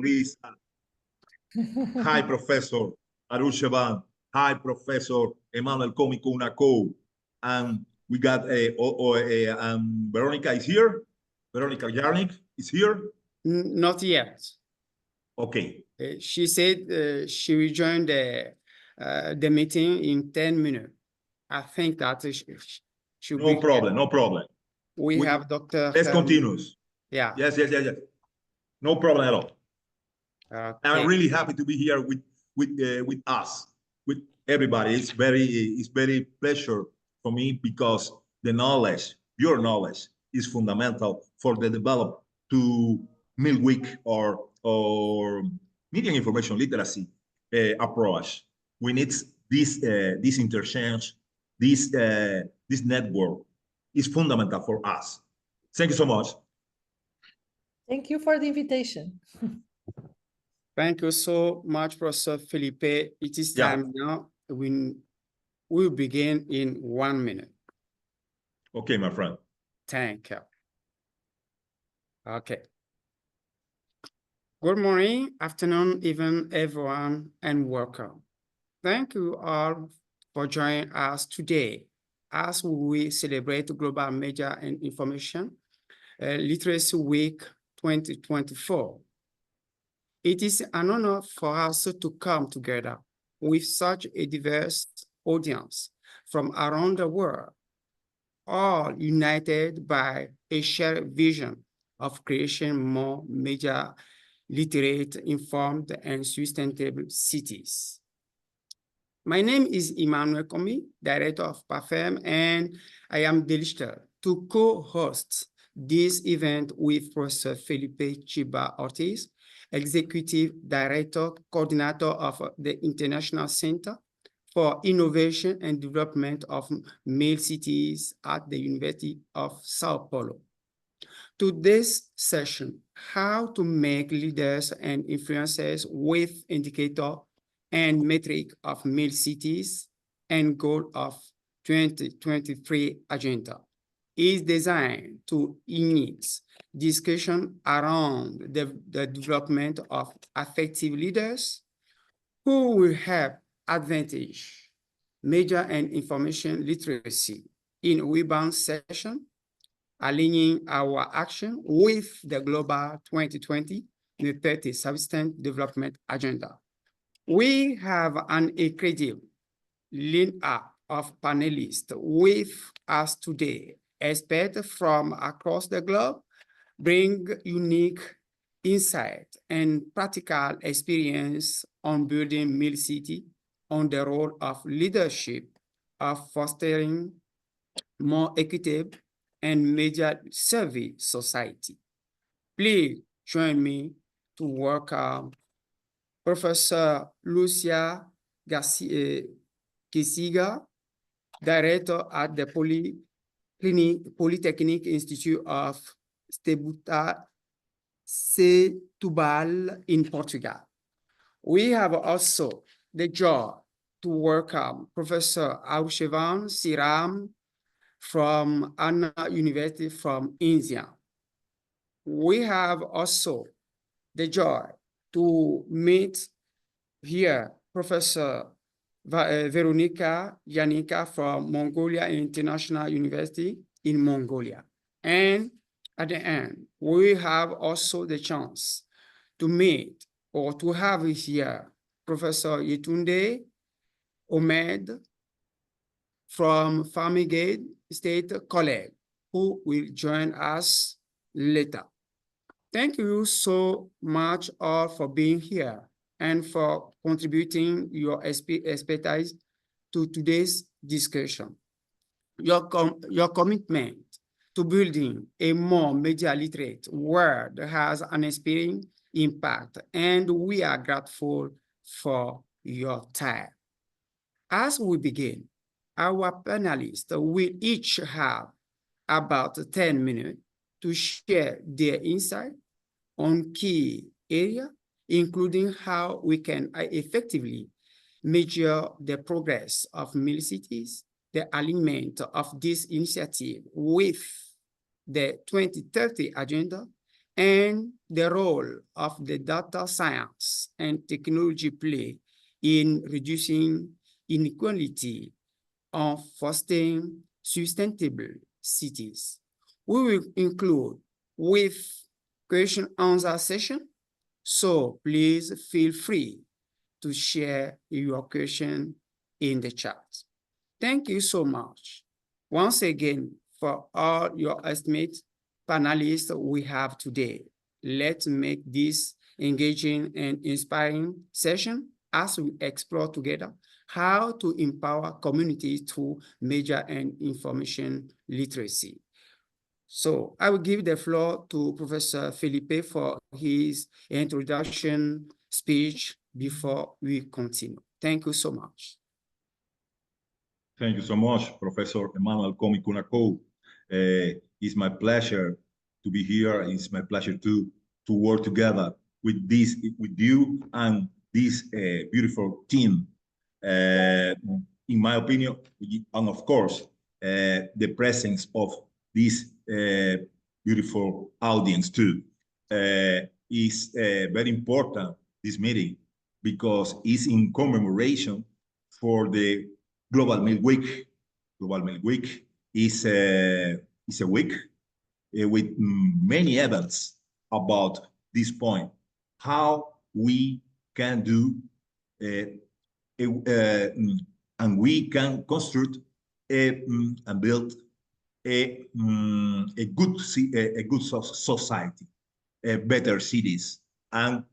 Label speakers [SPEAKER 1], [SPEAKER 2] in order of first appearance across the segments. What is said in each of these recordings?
[SPEAKER 1] Lisa. Hi, Professor Arul Sheban. Hi, Professor Emmanuel Comico Unaco. And we got Veronica is here. Veronica Jarnik is here.
[SPEAKER 2] Not yet.
[SPEAKER 1] Okay.
[SPEAKER 2] She said she will join the meeting in 10 minutes. I think that should be.
[SPEAKER 1] No problem, no problem.
[SPEAKER 2] We have Dr.
[SPEAKER 1] Let's continue.
[SPEAKER 2] Yeah.
[SPEAKER 1] Yes. No problem at all.
[SPEAKER 2] Okay.
[SPEAKER 1] I'm really happy to be here with us, with everybody. It's very pleasure for me because the knowledge, your knowledge, is fundamental for the develop to MILWIC or media information literacy approach. We need this interchange, this network is fundamental for us. Thank you so much.
[SPEAKER 3] Thank you for the invitation.
[SPEAKER 2] Thank you so much, Professor Felipe. It is time now. We'll begin in 1 minute.
[SPEAKER 1] Okay, my friend.
[SPEAKER 2] Thank you. Okay. Good morning, afternoon, even everyone, and welcome. Thank you all for joining us today as we celebrate Global Media and Information Literacy Week 2024. It is an honor for us to come together with such a diverse audience from around the world, all united by a shared vision of creating more media literate, informed, and sustainable cities. My name is Emmanuel Komi, Director of PAFEM, and I am delighted to co-host this event with Professor Felipe Chiba Ortiz, Executive Director, Coordinator of the International Center for Innovation and Development of MILCities at the University of Sao Paulo. Today's session, how to make leaders and influencers with indicator and metric of MILCities and goal of 2023 agenda, is designed to initiate discussion around the development of effective leaders who will have advantage media and information literacy in Weban's session, aligning our action with the Global 2020-30 Sustainable Development Agenda. We have an incredible lineup of panelists with us today. Experts from across the globe bring unique insight and practical experience on building MILCity, on the role of leadership, of fostering more equitable and media-savvy society. Please join me to welcome Professor Lucia Quisiga, Director at the Polytechnic Institute of Setúbal in Portugal. We have also the joy to welcome Professor Arshevan Siram from Anna University from India. We have also the joy to meet here Professor Veronica Janica from Mongolia International University in Mongolia. And at the end, we have also the chance to meet or to have here Professor Yetunde Ahmed from Famigate State College, who will join us later. Thank you so much all for being here and for contributing your expertise to today's discussion. Your commitment to building a more media literate world has an inspiring impact, and we are grateful for your time. As we begin, our panelists will each have about 10 minutes to share their insight on key areas, including how we can effectively measure the progress of MILCities, the alignment of this initiative with the 2030 agenda, and the role of the data science and technology play in reducing inequality and fostering sustainable cities. We will include with question answer session, so please feel free to share your question in the chat. Thank you so much once again for all your estimates panelists we have today. Let's make this engaging and inspiring session as we explore together how to empower communities through media and information literacy. So I will give the floor to Professor Felipe for his introduction speech before we continue. Thank you so much.
[SPEAKER 1] Thank you so much, Professor Emmanuel Komi Kunako. It's my pleasure to be here. It's my pleasure to work together with you and this beautiful team. In my opinion, and of course, the presence of this beautiful audience too is very important, this meeting, because it's in commemoration for the Global Milk Week. Global Milk Week is a week with many events about this point, how we can do and we can construct and build a good society, better cities, and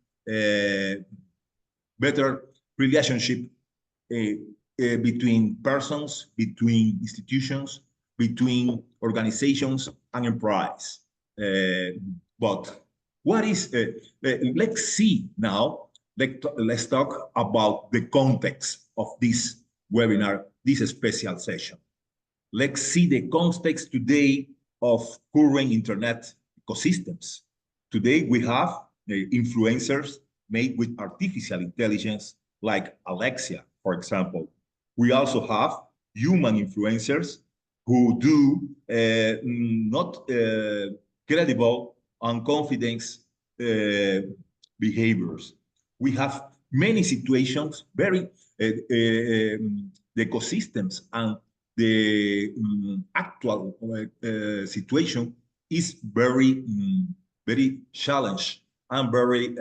[SPEAKER 1] better relationship between persons, between institutions, between organizations and enterprise. But what is, let's see now, let's talk about the context of this webinar, this special session. Let's see the context today of current internet ecosystems. Today we have influencers made with artificial intelligence like Alexia, for example. We also have human influencers who do not credible and confidence behaviors. We have many situations, very the ecosystems and the actual situation is very, very challenged and very,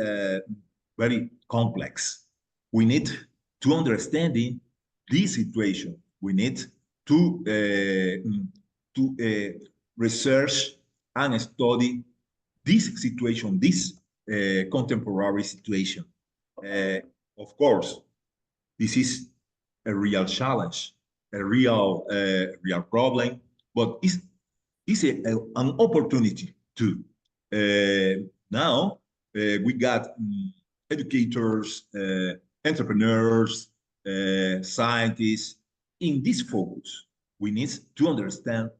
[SPEAKER 1] very complex. We need to understand this situation. We need to research and study this situation, this contemporary situation. Of course, this is a real challenge, a real problem, but it's an opportunity too. Now we got educators, entrepreneurs, scientists in this focus. We need to understand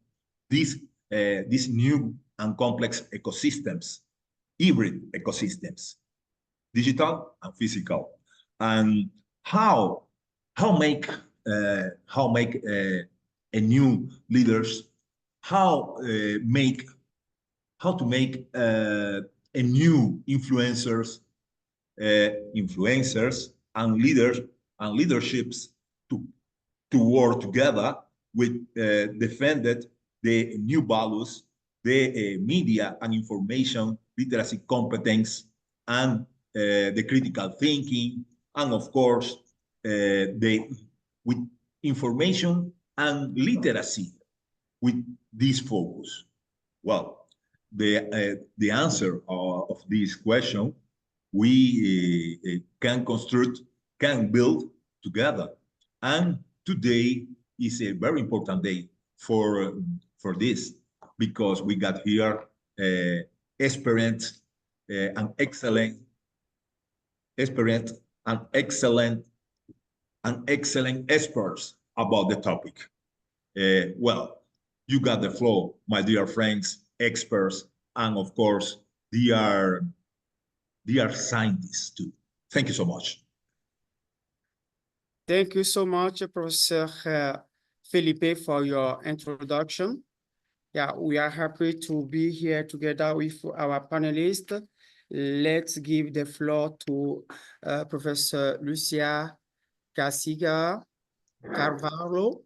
[SPEAKER 1] these new and complex ecosystems, hybrid ecosystems, digital and physical, and how make a new leaders, how to make a new influencers and leaders and leaderships to work together with defended the new values, the media and information literacy competence, and the critical thinking, and of course with information and literacy with this focus. Well, the answer of this question we can construct, can build together. And today is a very important day for this, because we got here excellent experts about the topic. Well, you got the floor, my dear friends, experts, and of course, they are scientists too. Thank you so much.
[SPEAKER 2] Thank you so much, Professor Felipe, for your introduction. Yeah, we are happy to be here together with our panelists. Let's give the floor to Professor Lucia Garcia Carvalho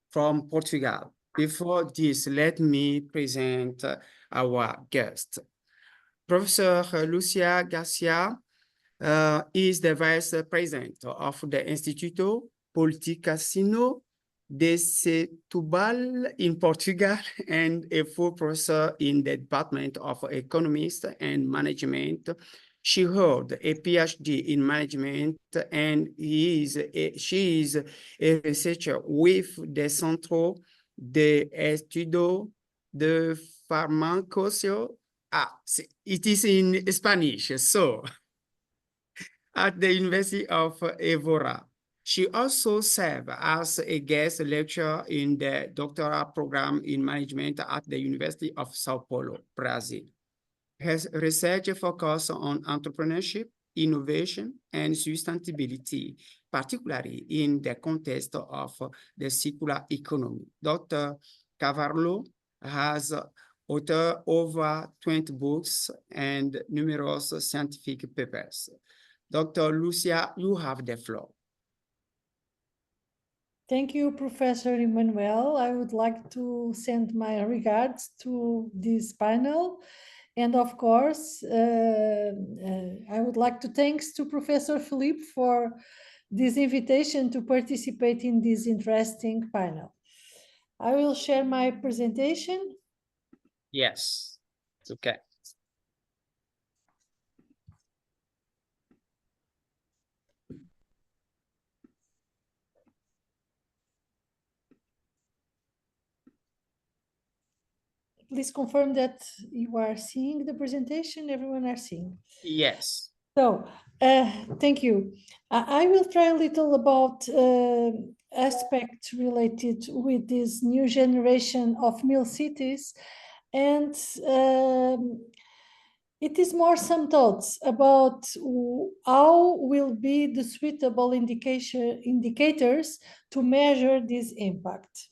[SPEAKER 2] from Portugal. Before this, let me present our guest. Professor Lucia Garcia is the Vice President of the Instituto Politicasino de Setúbal in Portugal and a full professor in the Department of Economics and Management. She held a PhD in management and she is a researcher with the Centro de Estudo de Farmacocio. It is in Spanish, so at the University of Évora. She also served as a guest lecturer in the doctoral program in management at the University of Sao Paulo, Brazil. Her research focuses on entrepreneurship, innovation, and sustainability, particularly in the context of the circular economy. Dr. Carvalho has authored over 20 books and numerous scientific papers. Dr. Lucia, you have the floor.
[SPEAKER 3] Thank you, Professor Emmanuel. I would like to send my regards to this panel. And of course, I would like to thanks to Professor Philippe for this invitation to participate in this interesting panel. I will share my presentation.
[SPEAKER 2] Yes, it's okay.
[SPEAKER 3] Please confirm that you are seeing the presentation, everyone are seeing.
[SPEAKER 2] Yes.
[SPEAKER 3] So, thank you. I will try a little about aspects related with this new generation of MILCities, and it is more some thoughts about how will be the suitable indicators to measure this impact.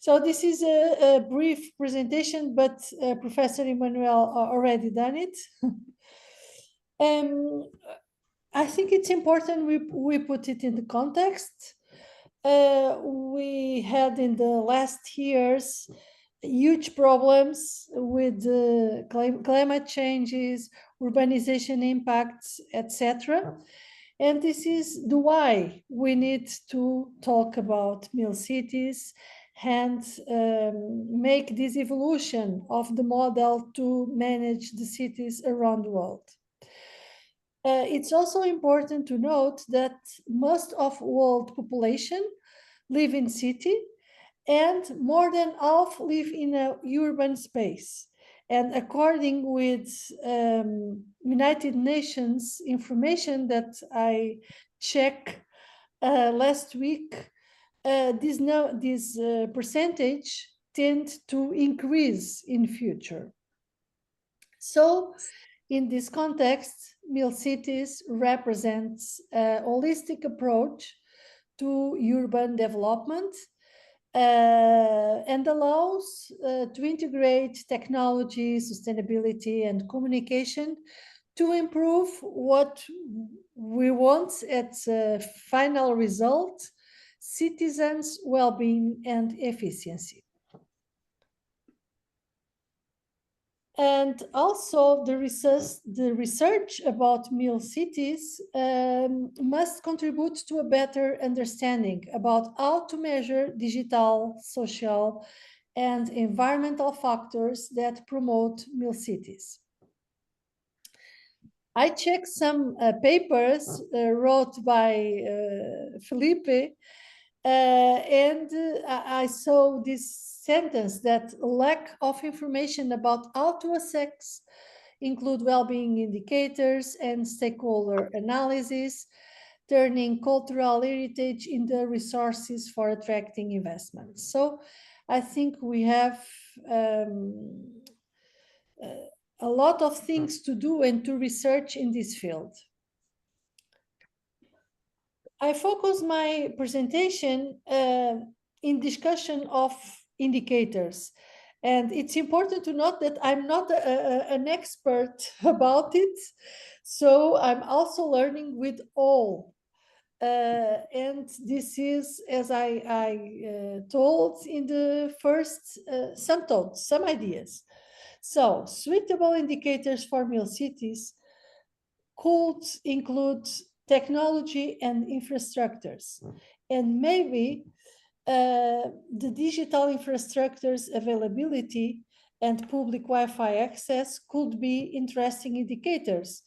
[SPEAKER 3] So this is a brief presentation, but Professor Emmanuel already done it. I think it's important we put it in the context. We had in the last years huge problems with climate changes, urbanization impacts, etc. And this is the why we need to talk about MILCities and make this evolution of the model to manage the cities around the world. It's also important to note that most of world population live in city and more than half live in a urban space. And according with United Nations information that I checked last week, this percentage tend to increase in future. So in this context, MILCities represents a holistic approach to urban development and allows to integrate technology, sustainability, and communication to improve what we want at final result, citizens' well-being and efficiency. And also the research about MILCities must contribute to a better understanding about how to measure digital, social, and environmental factors that promote MILCities. I checked some papers wrote by Felipe, and I saw this sentence that lack of information about how to assess include well-being indicators and stakeholder analysis, turning cultural heritage into resources for attracting investments. So I think we have a lot of things to do and to research in this field. I focus my presentation in discussion of indicators. And it's important to note that I'm not an expert about it. So I'm also learning with all. And this is, as I told in the first, some thoughts, some ideas. So suitable indicators for MILCities could include technology and infrastructures. And maybe the digital infrastructures availability and public Wi-Fi access could be interesting indicators.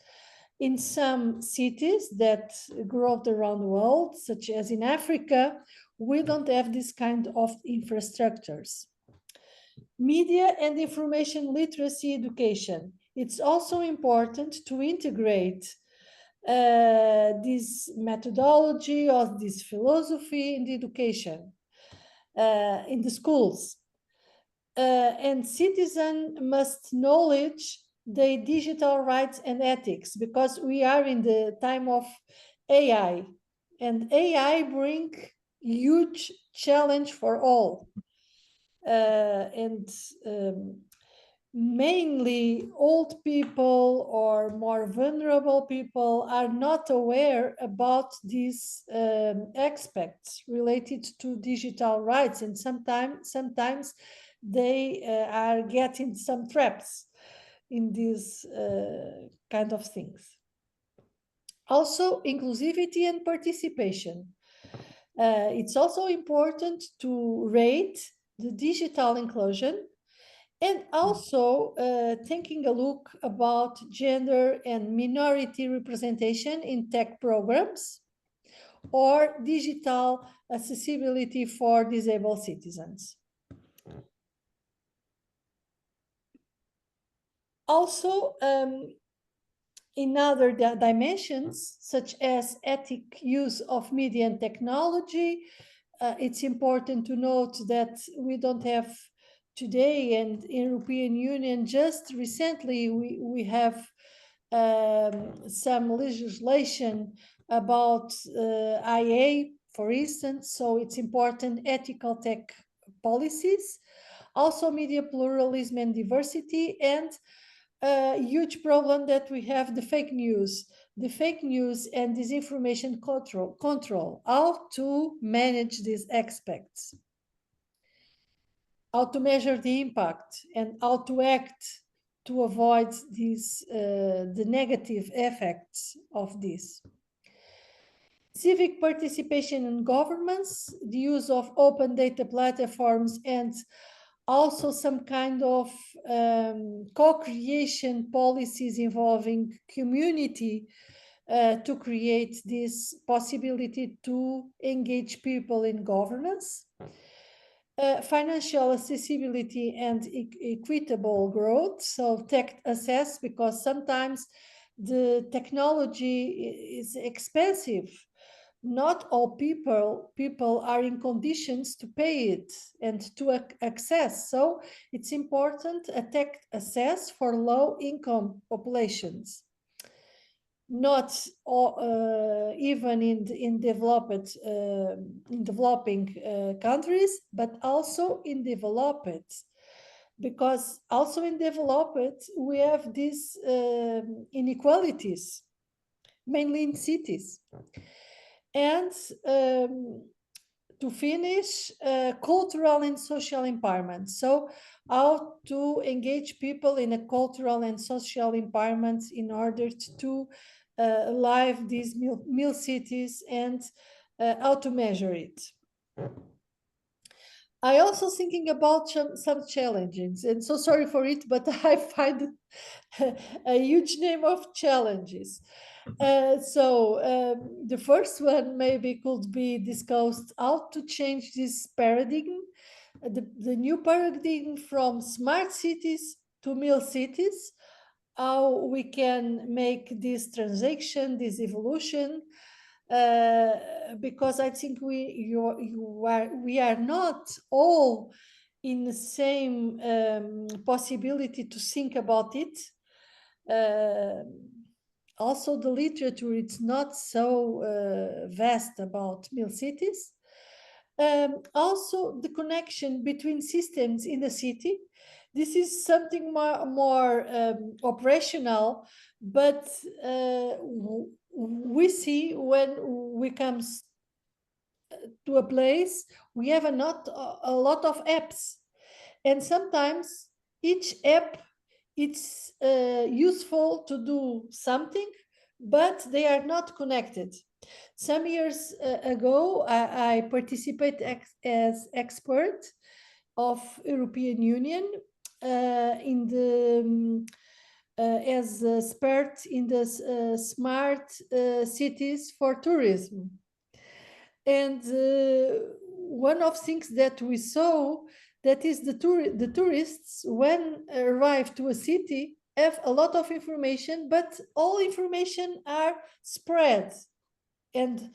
[SPEAKER 3] In some cities that grow around the world, such as in Africa, we don't have this kind of infrastructures. Media and information literacy education. It's also important to integrate this methodology or this philosophy in the education, in the schools. And citizens must knowledge their digital rights and ethics, because we are in the time of AI, and AI bring huge challenge for all. And mainly old people or more vulnerable people are not aware about these aspects related to digital rights, and sometimes they are getting some traps in these kind of things. Also, inclusivity and participation. It's also important to rate the digital inclusion, and also taking a look about gender and minority representation in tech programs or digital accessibility for disabled citizens. Also, in other dimensions, such as ethic use of media and technology, it's important to note that we don't have today, and in European Union just recently we have some legislation about IA, for instance, so it's important ethical tech policies, also media pluralism and diversity, and a huge problem that we have, the fake news and disinformation control, how to manage these aspects, how to measure the impact, and how to act to avoid these the negative effects of this. Civic participation in governments, the use of open data platforms, and also some kind of co-creation policies involving community to create this possibility to engage people in governance. Financial accessibility and equitable growth, so tech access, because sometimes the technology is expensive. Not all people are in conditions to pay it and to access. So it's important a tech access for low income populations. Not even in developed in developing countries, but also in developed, because also in developed we have these inequalities, mainly in cities. And to finish, cultural and social empowerment. So how to engage people in a cultural and social environment in order to live these MILCities, and how to measure it. I also thinking about some challenges, and so sorry for it, but I find a huge name of challenges. The first one maybe could be discussed, how to change this paradigm, the new paradigm from smart cities to MILCities, how we can make this transaction, this evolution, because I think we are not all in the same possibility to think about it. Also, the literature, it's not so vast about MILCities. Also, the connection between systems in the city, this is something more operational, but we see when we come to a place, we have a lot of apps, and sometimes each app it's useful to do something, but they are not connected. Some years ago, I participated as expert of European Union in the as expert in the smart cities for tourism. And one of things that we saw, that is the tourists when arrive to a city have a lot of information, but all information are spread, and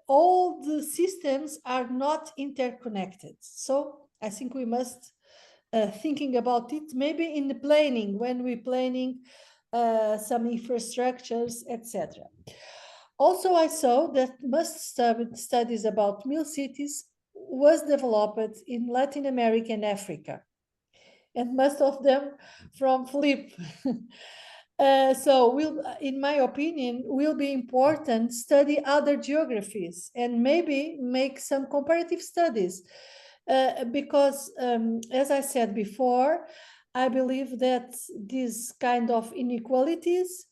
[SPEAKER 3] all the systems are not interconnected. So I think we must thinking about it, maybe in the planning, when we're planning some infrastructures, etc. Also, I saw that most studies about MILCities was developed in Latin America and Africa, and most of them from Felipe. So, in my opinion, will be important study other geographies and maybe make some comparative studies, because, as I said before, I believe that these kind of inequalities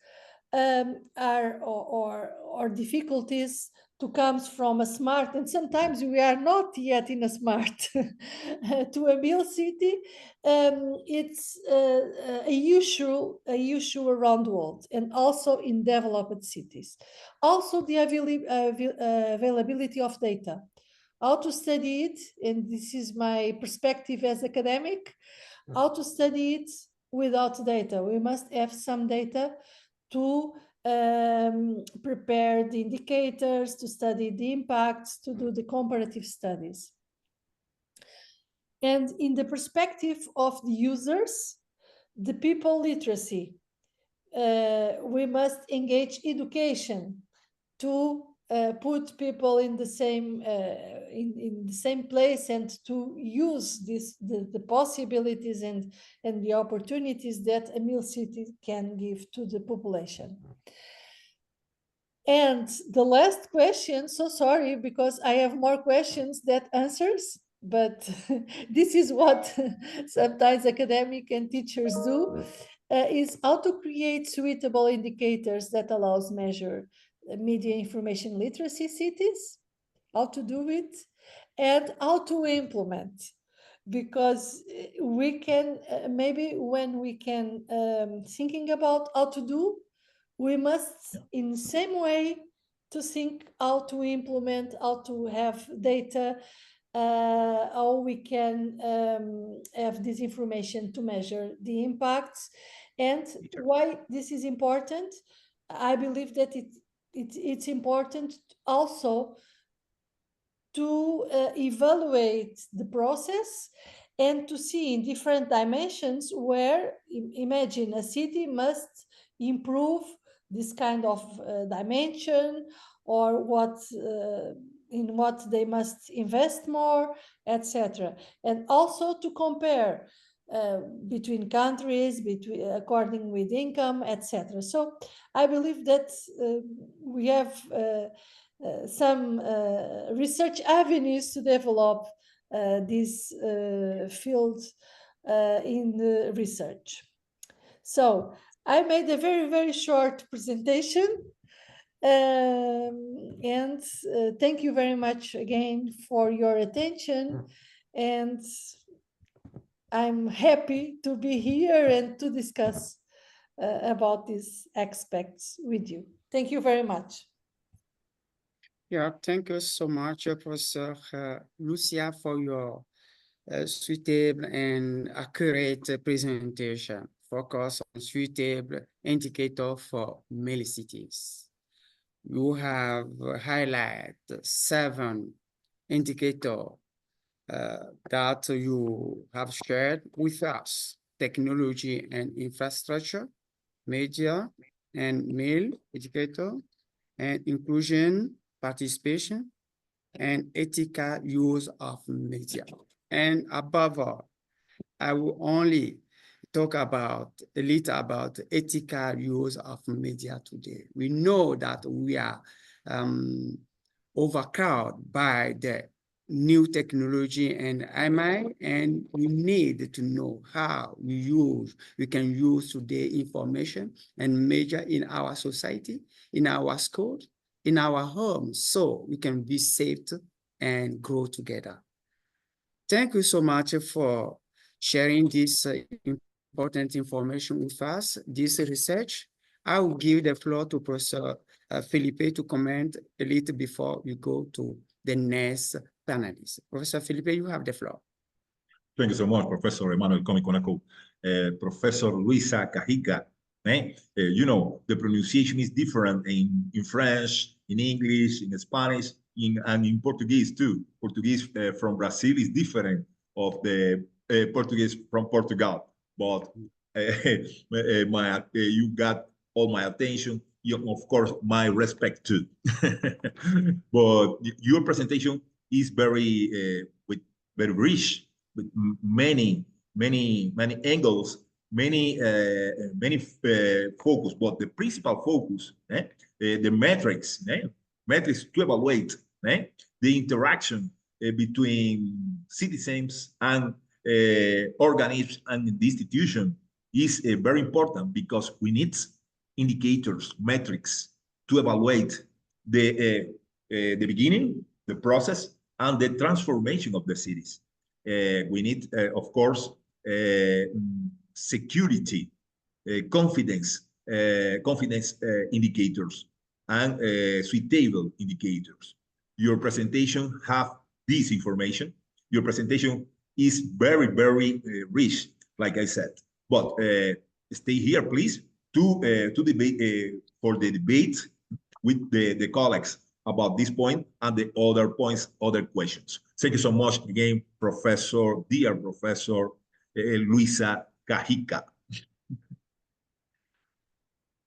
[SPEAKER 3] are or difficulties to comes from a smart, and sometimes we are not yet in a smart to a real city. It's a issue around the world, and also in developed cities. Also the availability of data, how to study it, and this is my perspective as academic, how to study it without data. We must have some data to prepare the indicators, to study the impacts, to do the comparative studies. And in the perspective of the users, the people literacy, we must engage education to put people in the same in the same place, and to use the possibilities and the opportunities that a MILCity can give to the population. And the last question, so sorry, because I have more questions than answers, but this is what sometimes academic and teachers do, is how to create suitable indicators that allows measure media information literacy cities, how to do it, and how to implement. Because we can, maybe when we can thinking about how to do, we must in the same way to think how to implement, how to have data, how we can have this information to measure the impacts. And why this is important, I believe that it's important also to evaluate the process and to see in different dimensions where, imagine, a city must improve this kind of dimension, or what in what they must invest more, etc. And also to compare between countries, according with income, etc. So I believe that we have some research avenues to develop this field in the research. So I made a very short presentation, and thank you very much again for your attention, and I'm happy to be here and to discuss about these aspects with you. Thank you very much.
[SPEAKER 2] Yeah, thank you so much, Professor Lucia, for your suitable and accurate presentation. Focus on suitable indicator for MILCities. You have highlighted 7 indicators that you have shared with us: technology and infrastructure, media and MIL indicator, and inclusion, participation, and ethical use of media. And above all, I will only talk about a little about ethical use of media today. We know that we are overcrowded by the new technology and MI, and we need to know how we can use today information and media in our society, in our schools, in our homes, so we can be safe and grow together. Thank you so much for sharing this important information with us, this research. I will give the floor to Professor Felipe to comment a little before we go to the next panelist. Professor Felipe, you have the floor.
[SPEAKER 1] Thank you so much, Professor Emmanuel Comiconaco. Professor Luisa Cajica. You know, the pronunciation is different in French, in English, in Spanish, and in Portuguese too. Portuguese from Brazil is different of the Portuguese from Portugal. But you got all my attention. Of course, my respect too. But your presentation is very rich, with many angles, many focus. But the principal focus, the metrics to evaluate the interaction between citizens and organisms and the institution is very important, because we need indicators, metrics to evaluate the beginning, the process, and the transformation of the cities. We need, of course, security, confidence indicators, and suitable indicators. Your presentation have this information. Your presentation is very rich, like I said. But stay here, please, to debate for the debate with the colleagues about this point and the other points, other questions. Thank you so much again, dear Professor Luisa Cajica.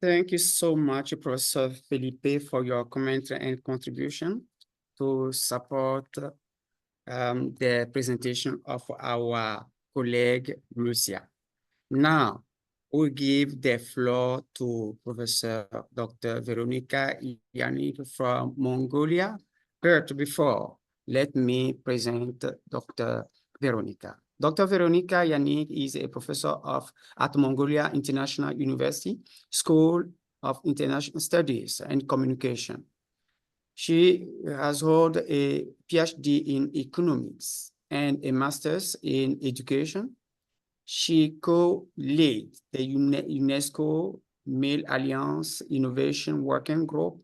[SPEAKER 2] Thank you so much, Professor Felipe, for your comment and contribution to support the presentation of our colleague, Lucia. Now, we give the floor to Professor Dr. Veronica Yannick from Mongolia. But before, let me present Dr. Veronica. Dr. Veronica Yannick is a professor at Mongolia International University School of International Studies and Communication. She has held a PhD in economics and a master's in education. She co-led the UNESCO Male Alliance Innovation Working Group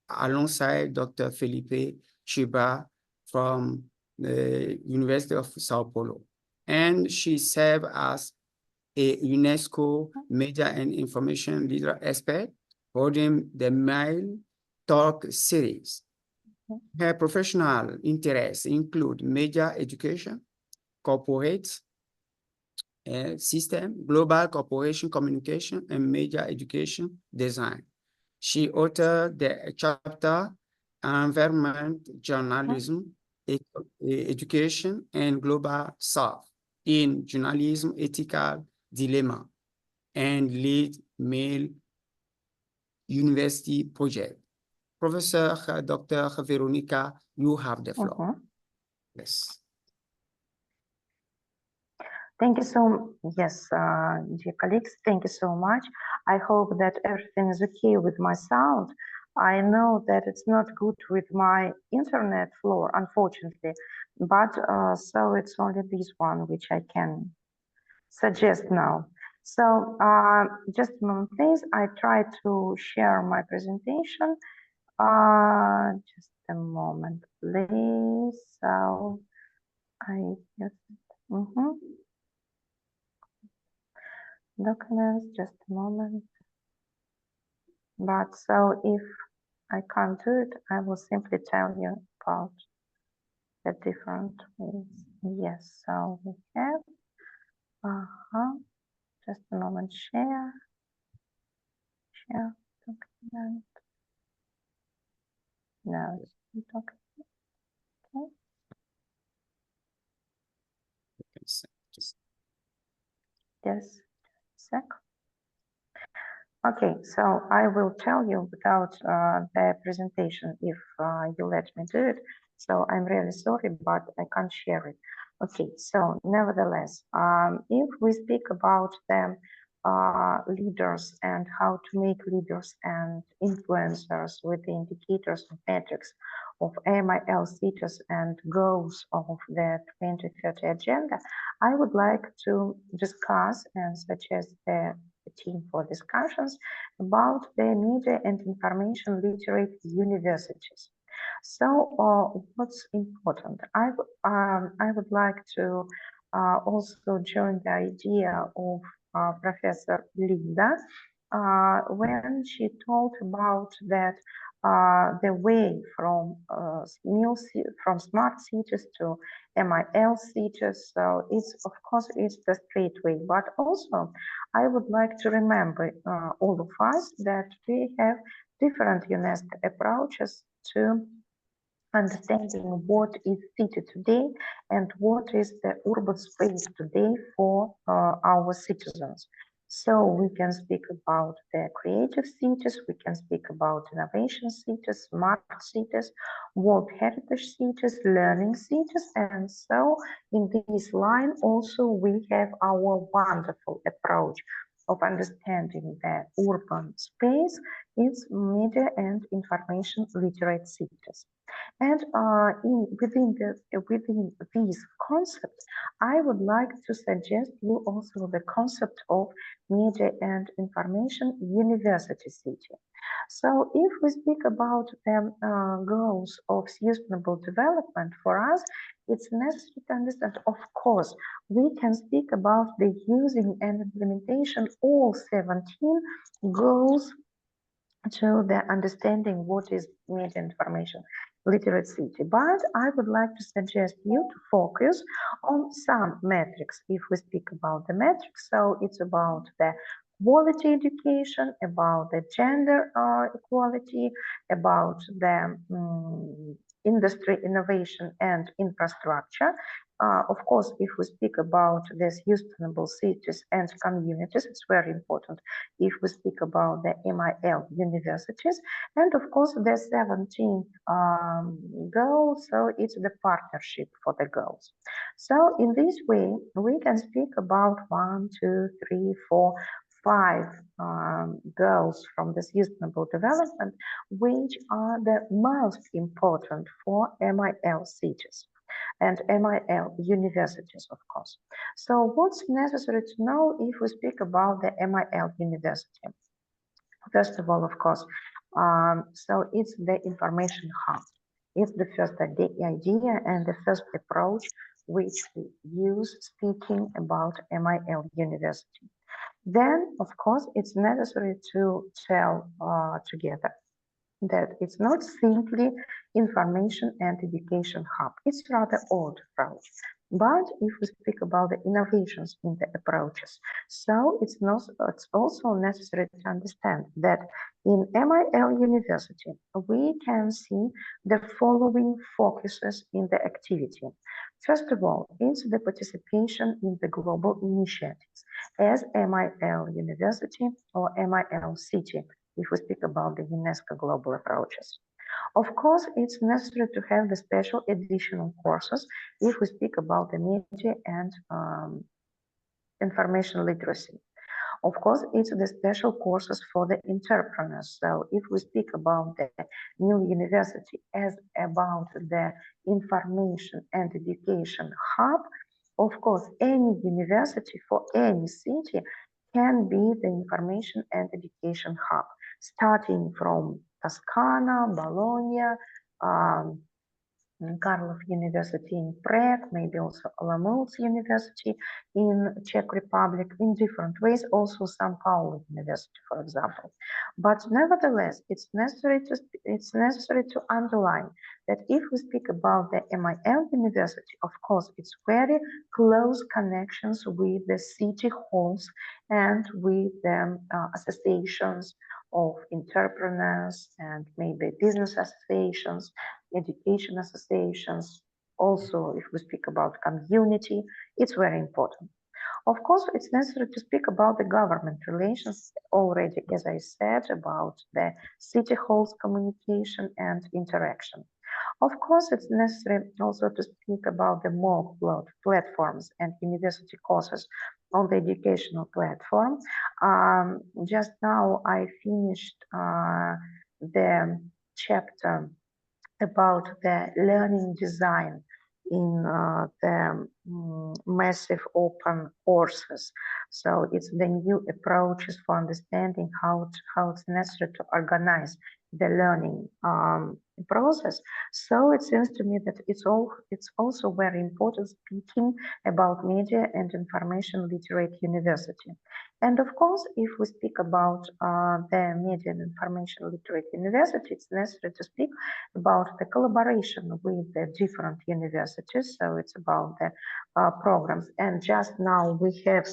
[SPEAKER 2] alongside Dr. Felipe Chiba from the University of Sao Paulo. And she served as a UNESCO Media and Information Leader expert, holding the Mile Talk series. Her professional interests include media education, corporate system, global corporation communication, and media education design. She authored the chapter Environment, Journalism, Education, and Global South in Journalism Ethical Dilemma, and lead Male University Project. Professor Dr. Veronica, you have the floor. Yes.
[SPEAKER 4] Thank you dear colleagues, thank you so much. I hope that everything is okay with my sound. I know that it's not good with my internet flow, unfortunately, but so it's only this one which I can suggest now. So just a moment, please. I try to share my presentation. Just a moment, please. So I just documents, just a moment. But so if I can't do it, I will simply tell you about the different ways. Yes, so we have just a moment, share document. No, it's document. Okay. Yes, sec. Okay, so I will tell you without the presentation if you let me do it. So I'm really sorry, but I can't share it. Okay, so nevertheless, if we speak about the leaders and how to make leaders and influencers with the indicators and metrics of MILCities and goals of the 2030 agenda, I would like to discuss and suggest the team for discussions about the media and information literate universities. So what's important? I would like to also join the idea of Professor Linda when she told about that the way from from smart cities to MILCities. So it's of course it's the straight way, but also I would like to remember all of us that we have different UNESCO approaches to understanding what is city today and what is the urban space today for our citizens. So we can speak about the creative cities, we can speak about innovation cities, smart cities, world heritage cities, learning cities, and so in this line also we have our wonderful approach of understanding the urban space, its media and information literate cities. And within these concepts, I would like to suggest you also the concept of media and information university city. So if we speak about the goals of sustainable development for us, it's necessary to understand, of course, we can speak about the using and implementation all 17 goals to the understanding what is media information literate city. But I would like to suggest you to focus on some metrics. If we speak about the metrics, so it's about the quality education, about the gender equality, about the industry innovation and infrastructure. Of course, if we speak about the sustainable cities and communities, it's very important. If we speak about the MIL universities, and of course the 17th goal, so it's the partnership for the goals. So in this way, we can speak about 1, 2, 3, 4, 5 goals from the sustainable development, which are the most important for MIL cities and MIL universities, of course. So what's necessary to know if we speak about the MIL university? First of all, of course, so it's the information hub. It's the first idea and the first approach which we use speaking about MIL university. Then, of course, it's necessary to tell together that it's not simply information and education hub. It's rather old approach. But if we speak about the innovations in the approaches, so it's also necessary to understand that in MIL University, we can see the following focuses in the activity. First of all, it's the participation in the global initiatives as MIL University or MIL City, if we speak about the UNESCO global approaches. Of course, it's necessary to have the special additional courses if we speak about the media and information literacy. Of course, it's the special courses for the entrepreneurs. So if we speak about the new university as about the information and education hub, of course, any university for any city can be the information and education hub, starting from Toscana, Bologna, Karlov University in Prague, maybe also Olomouc University in Czech Republic, in different ways, also São Paulo University, for example. But nevertheless, it's necessary to underline that if we speak about the MIL University, of course, it's very close connections with the city halls and with the associations of entrepreneurs and maybe business associations, education associations. Also, if we speak about community, it's very important. Of course, it's necessary to speak about the government relations already, as I said, about the city halls communication and interaction. Of course, it's necessary also to speak about the MOOC platforms and university courses on the educational platform. Just now I finished the chapter about the learning design in the massive open courses. So it's the new approaches for understanding how it's necessary to organize the learning process. So it seems to me that it's also very important speaking about media and information literate university. And of course, if we speak about the media and information literate university, it's necessary to speak about the collaboration with the different universities. So it's about the programs. And just now we have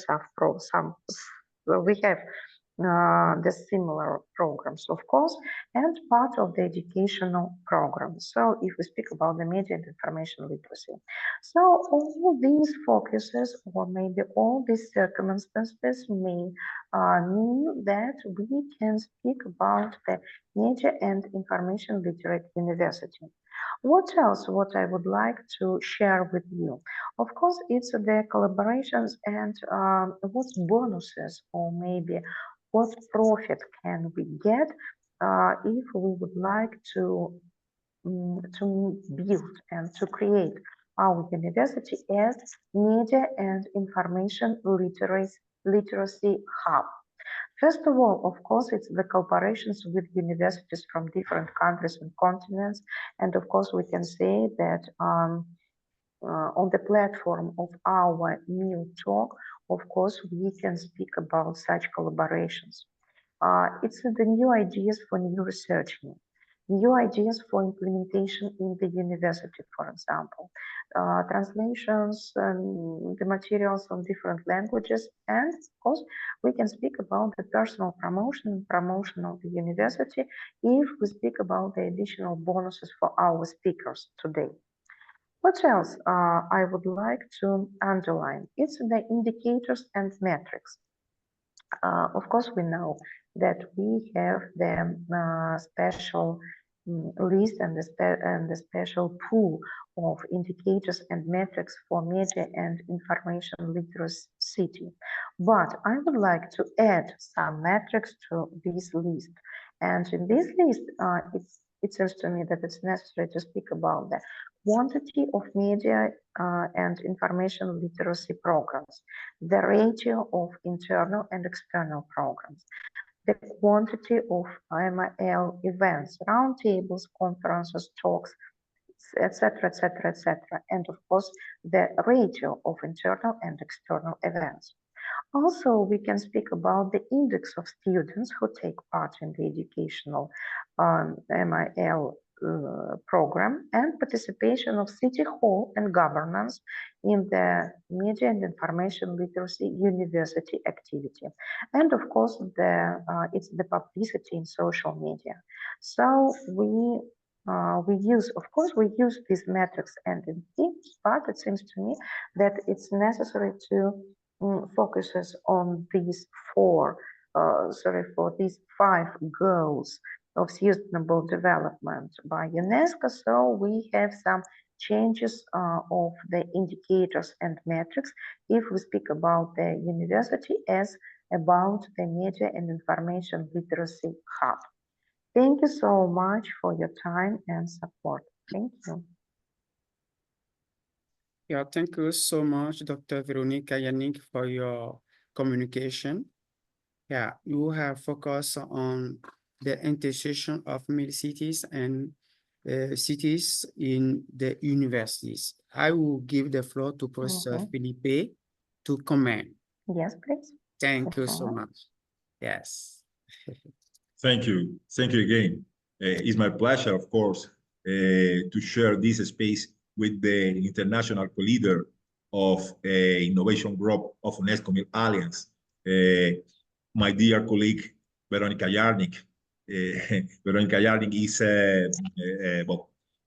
[SPEAKER 4] the similar programs, of course, and part of the educational program. So if we speak about the media and information literacy, so all these focuses, or maybe all these circumstances, may mean that we can speak about the media and information literate university. What else? What I would like to share with you? Of course, it's the collaborations and what bonuses or maybe what profit can we get if we would like to build and to create our university as media and information literacy hub. First of all, of course, it's the cooperations with universities from different countries and continents. And of course, we can say that on the platform of our new talk, of course, we can speak about such collaborations. It's the new ideas for new research, new ideas for implementation in the university, for example, translations, the materials on different languages, and of course, we can speak about the personal promotion of the university if we speak about the additional bonuses for our speakers today. What else I would like to underline? It's the indicators and metrics. Of course, we know that we have the special list and the special pool of indicators and metrics for media and information literacy. But I would like to add some metrics to this list. And in this list, it seems to me that it's necessary to speak about the quantity of media and information literacy programs, the ratio of internal and external programs, the quantity of MIL events, roundtables, conferences, talks, etc., etc., etc., and of course, the ratio of internal and external events. Also, we can speak about the index of students who take part in the educational MIL program and participation of city hall and governance in the media and information literacy university activity. And of course, it's the publicity in social media. So we use these metrics and things, but it seems to me that it's necessary to focuses on these these 5 goals of sustainable development by UNESCO. So we have some changes of the indicators and metrics if we speak about the university as about the media and information literacy hub. Thank you so much for your time and support. Thank you.
[SPEAKER 2] Yeah, thank you so much, Dr. Veronica Yannick, for your communication. Yeah, you have focused on the intersection of MILCities and cities in the universities. I will give the floor to Professor Felipe to comment.
[SPEAKER 4] Yes, please.
[SPEAKER 2] Thank you so much. Yes.
[SPEAKER 1] Thank you. Thank you again. It's my pleasure, of course, to share this space with the international co-leader of Innovation Group of UNESCO MIL Alliance, my dear colleague, Veronica Yarnik. Veronica Yarnik is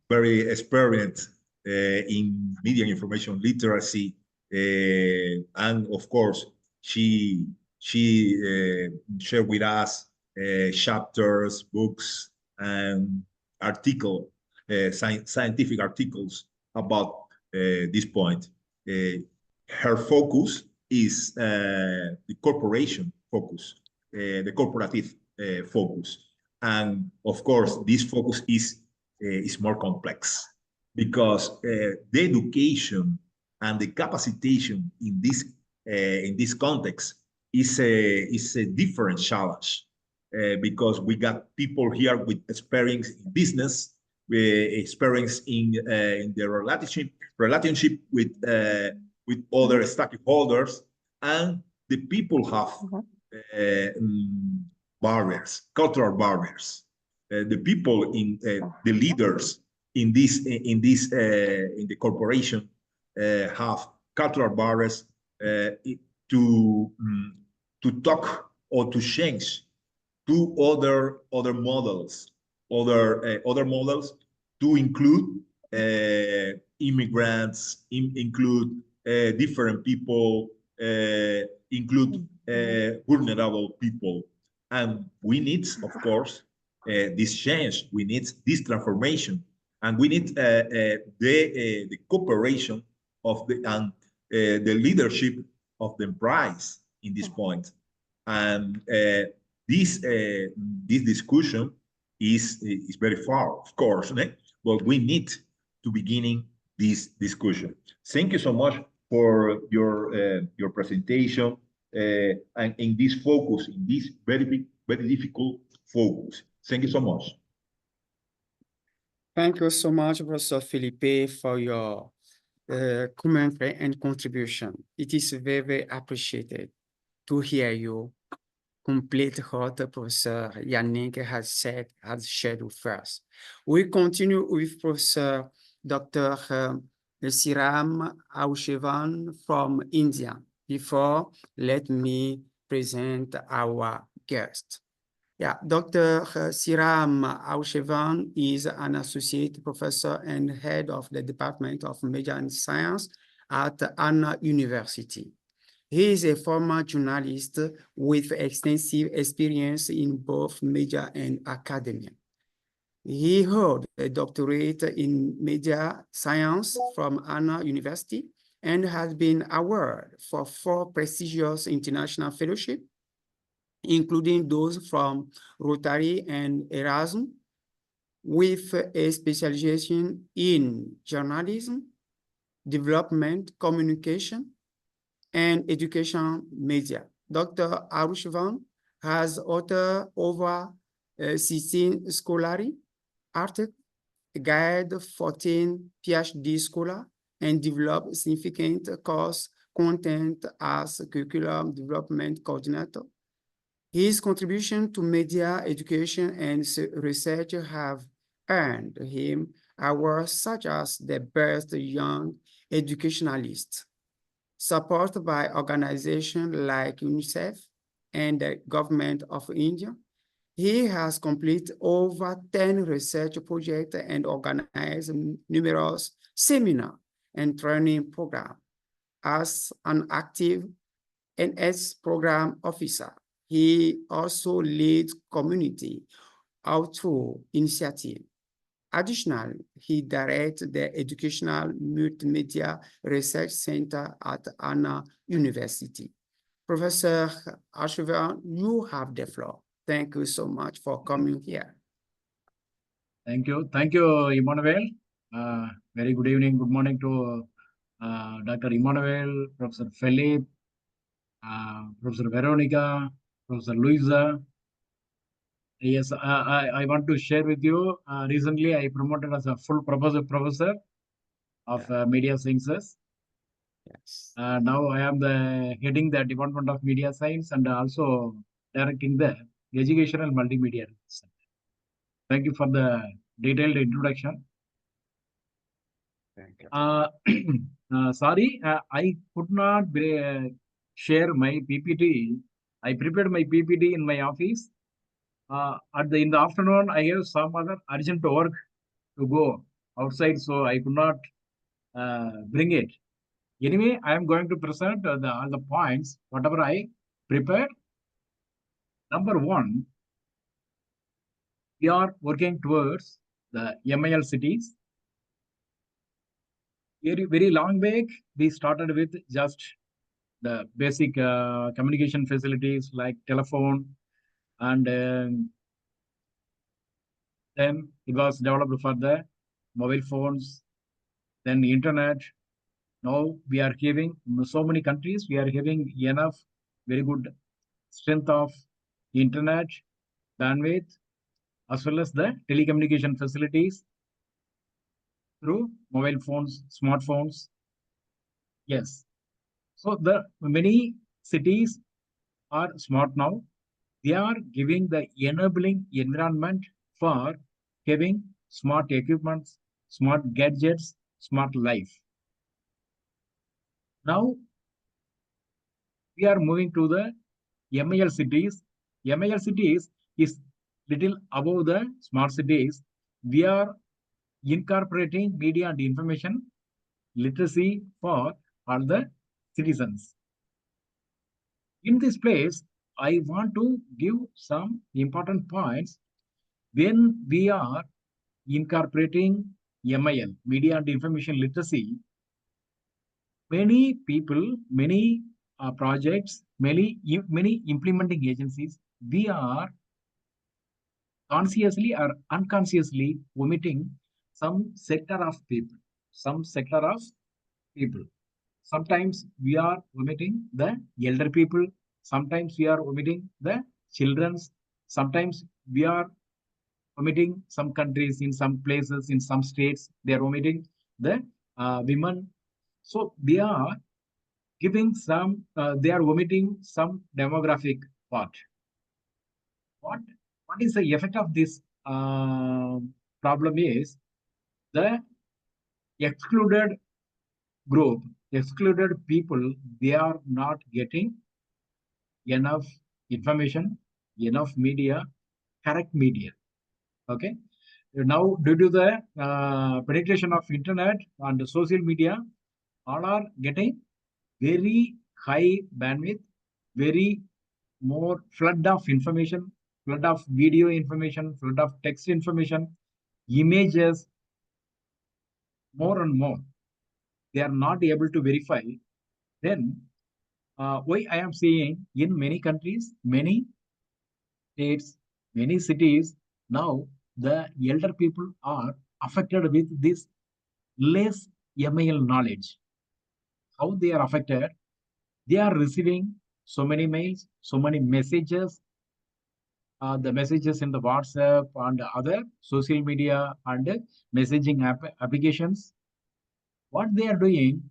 [SPEAKER 1] very experienced in media and information literacy And of course, she shared with us chapters, books, and scientific articles about this point. Her focus is the corporation focus, the corporative focus. And of course, this focus is more complex because the education and the capacitation in this context is a different challenge because we got people here with experience in business, experience in the relationship with other stakeholders, and the people have barriers, cultural barriers. The people the leaders in the corporation have cultural barriers to talk or to change to other models to include immigrants, include different people, include vulnerable people. And we need, of course, this change. We need this transformation, and we need the cooperation of the leadership of the enterprise in this point. And this discussion is very far, of course, but we need to beginning this discussion. Thank you so much for your presentation and in this focus, in this very difficult focus. Thank you so much.
[SPEAKER 2] Thank you so much, Professor Felipe, for your commentary and contribution. It is very appreciated to hear you complete what Professor Yannick has shared with us. We continue with Professor Dr. Siram Aushevan from India. Before, let me present our guest. Yeah, Dr. Siram Aushevan is an associate professor and head of the Department of Media and Science at Anna University. He is a former journalist with extensive experience in both media and academia. He held a doctorate in media science from Anna University and has been awarded for 4 prestigious international fellowships, including those from Rotary and Erasmus, with a specialization in journalism, development, communication, and education media. Dr. Arushvan has authored over 16 scholarly articles, guide 14 PhD scholars, and developed significant course content as curriculum development coordinator. His contribution to media education and research have earned him awards such as the Best Young Educationalist, supported by organizations like UNICEF and the Government of India. He has completed over 10 research projects and organized numerous seminars and training programs. As an active NS program officer, he also leads community outreach initiatives. Additionally, he directs the Educational Multimedia Research Center at Anna University. Professor Ashwin, you have the floor. Thank you so much for coming here.
[SPEAKER 5] Thank you, Emmanuel. Very good evening, good morning to Dr. Emmanuel, Professor Felipe, Professor Veronica, Professor Luisa. Yes, I want to share with you, recently I promoted as a full professor of media sciences.
[SPEAKER 2] Yes.
[SPEAKER 5] Now I am heading the Department of Media Science and also directing the Educational Multimedia Center. Thank you for the detailed introduction.
[SPEAKER 2] Thank you.
[SPEAKER 5] Sorry, I could not share my PPT. I prepared my PPT in my office. In the afternoon, I have some other urgent work to go outside, so I could not bring it. Anyway, I am going to present all the points, whatever I prepared. Number one, we are working towards the MILCities. Very long back, we started with just the basic communication facilities like telephone, and then it was developed for the mobile phones, then the internet. Now we are having so many countries, we are having enough very good strength of internet bandwidth as well as the telecommunication facilities through mobile phones, smartphones. Yes. So the many cities are smart now. They are giving the enabling environment for having smart equipments, smart gadgets, smart life. Now we are moving to the MILCities. MILCities is little above the smart cities. We are incorporating media and information literacy for all the citizens. In this place, I want to give some important points when we are incorporating MIL, media and information literacy. Many people, many projects, many implementing agencies, we are consciously or unconsciously omitting some sector of people, some sector of people. Sometimes we are omitting the elder people, sometimes we are omitting the children's, sometimes we are omitting some countries, in some places, in some states, they are omitting the women. So they are giving some, they are omitting some demographic part. What is the effect of this problem is the excluded group, excluded people, they are not getting enough information, enough media, correct media. Okay. Now, due to the penetration of internet and social media, all are getting very high bandwidth, very more flood of information, flood of video information, flood of text information, images, more and more. They are not able to verify. Then, why I am saying in many countries, many states, many cities, now the elder people are affected with this less MIL knowledge. How they are affected? They are receiving so many mails, so many messages, the messages in the WhatsApp and other social media and messaging applications. What they are doing,